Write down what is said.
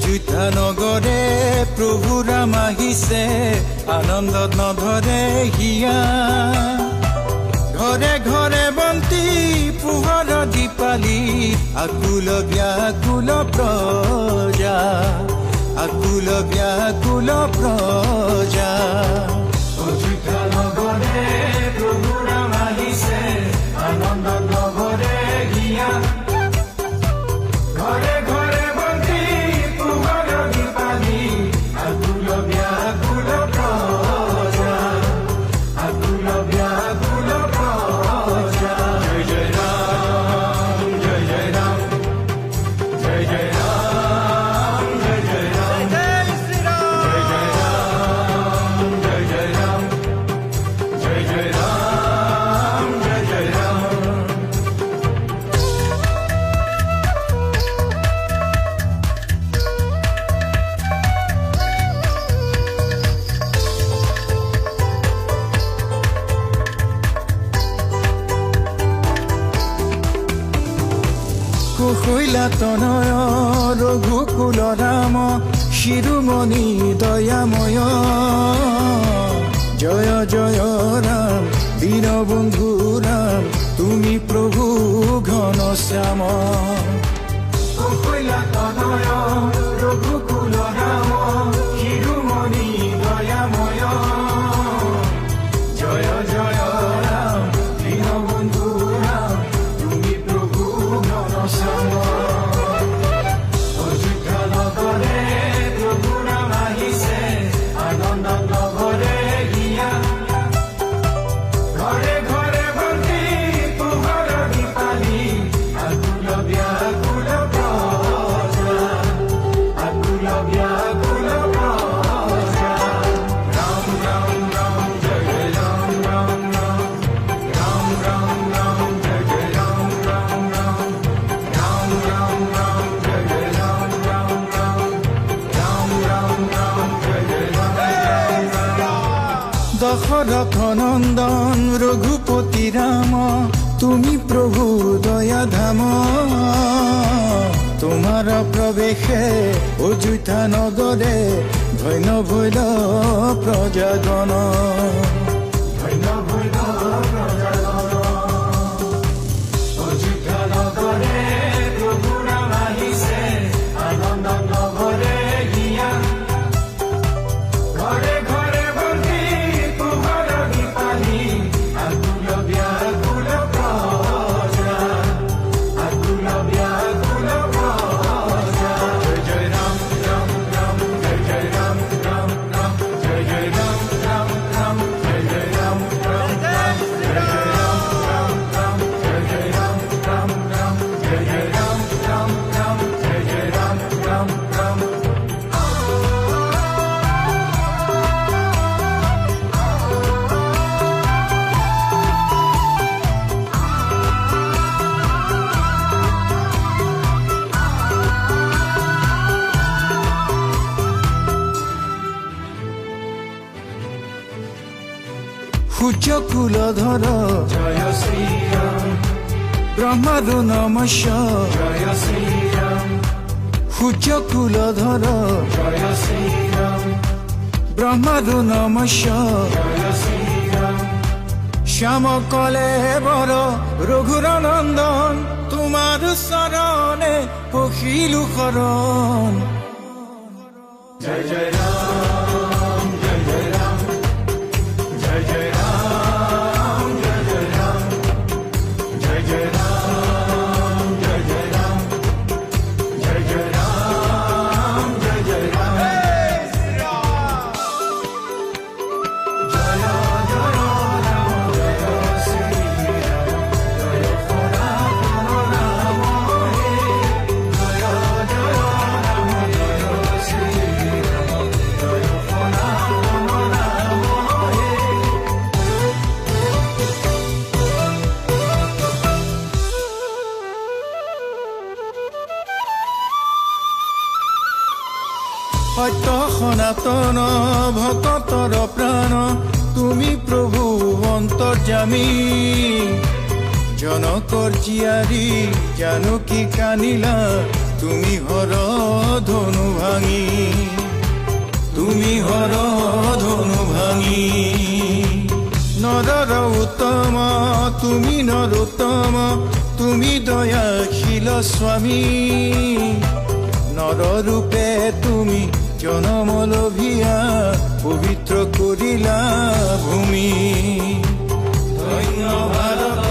অযোধ্যা নগৰে প্ৰভু ৰাম আহিছে, আনন্দত নধৰে হিয়া। ঘৰে ঘৰে বন্তি পোহৰ দীপালি, আকুল ব্যাকুল প্ৰজা, আকুল ব্যাকুল প্ৰজা। অযোধ্যা নগৰে প্ৰভু ৰাম আহিছে, আনন্দত নধৰে হিয়া। ঘৰে ঘৰে বন্তি পোহৰ দীপালি, আকুল ব্যাকুল প্ৰজা, আকুল ব্যাকুল প্ৰজা। জয় জয় ৰাম, জয় জয় ৰাম, জয় জয় ৰাম, জয় জয় ৰাম, জয় শ্ৰীৰাম, জয় জয় ৰাম, জয় জয় ৰাম, জয় জয় ৰাম, জয় জয় ৰাম। কুশৈলা তনয় ৰঘুকুল ৰাম, শিৰোমণি দয়াময়। জয় জয় ৰাম, দীনবন্ধু ৰাম, তুমি প্ৰভু ঘনশ্যাম। কুশৈলা তনয় ৰঘুকুল ৰাম, শিৰোমণি দয়াময়। জয় জয় ৰাম, দীনবন্ধু ৰাম, তুমি প্ৰভু ঘনশ্যাম। অযোধ্যা নগৰে প্ৰভু ৰাম আহিছে, আনন্দত নধৰে হিয়া। ঘৰে ঘৰে বন্তি পোহৰ দীপালি, আকুল ব্যাকুল প্ৰজা, আকুল ব্যাকুল প্ৰজা। ৰাম ৰাম ৰাম, জয় জয় ৰাম, ৰাম ৰাম, ৰাম ৰাম ৰাম, জয় জয় ৰাম, ৰাম ৰাম, ৰাম ৰাম ৰাম, জয় জয় ৰাম, ৰাম ৰাম, ৰাম ৰাম ৰাম, জয় জয় ৰাম, ৰাম ৰাম। দশৰথ নন্দন ৰঘুপতি ৰাম, তুমি প্ৰভু দয়া ধাম। তোমাৰ প্ৰৱেশে অযোধ্যা নগৰে, ধন্য ভৈল প্ৰজাগণ, ধন্য ভৈল প্ৰজাগণ। অযোধ্যা নগৰে প্ৰভু ৰাম আহিছে, আনন্দত নধৰে হিয়া। ঘৰে ঘৰে বন্তি পোহৰ দীপালি, আকুল ব্যাকুল প্ৰজা, আকুল ব্যাকুল প্ৰজা। জয় জয় ৰাম, ৰাম ৰাম, জয় জয় ৰাম, ৰাম ৰাম, জয় জয় ৰাম, ৰাম ৰাম, জয় জয় ৰাম, ৰাম ৰাম, জয় জয় ৰাম, ৰাম ৰাম, জয় জয় ৰাম, ৰাম ৰাম, জয় জয় ৰাম, ৰাম ৰাম, জয় জয় ৰাম, ৰাম ৰাম। সূৰ্যকুলধৰ জয় শ্ৰীৰাম, ব্ৰহ্মাৰো নমস্য জয় শ্ৰীৰাম। সূৰ্যকুলধৰ জয় শ্ৰীৰাম, ব্ৰহ্মাৰো নমস্য জয় শ্ৰীৰাম। শ্যাম কলে বৰ ৰঘুৰ নন্দন, তোমাৰ চৰণে পখিলো শৰণ। জয় জয় ৰাম, জয় জয় ৰাম, জয় জয় ৰাম, জয় জয় ৰাম, জয় জয় ৰাম, জয় জয় ৰাম, জয় জয় ৰাম, জয় জয় ৰাম। জয় জয় ৰাম, জয় শ্ৰীৰাম, জয় সনাতন ৰাম হে। জয় জয় ৰাম, জয় শ্ৰীৰাম, জয় সনাতন ৰাম হে। সত্য সনাতন ভকতৰ প্ৰাণ, তুমি প্ৰভু অন্তৰ্যামী। জনকৰ জীয়াৰী জানকী কানিলা, তুমি হৰ ধনু ভাঙি, তুমি হৰ ধনু ভাঙি। নৰৰ উত্তম তুমি নৰোত্তম, তুমি দয়াশীল স্বামী। নৰৰূপে তুমি জনম লভিয়া, পবিত্ৰ কৰিলা ভূমি। ধন্য ভাৰত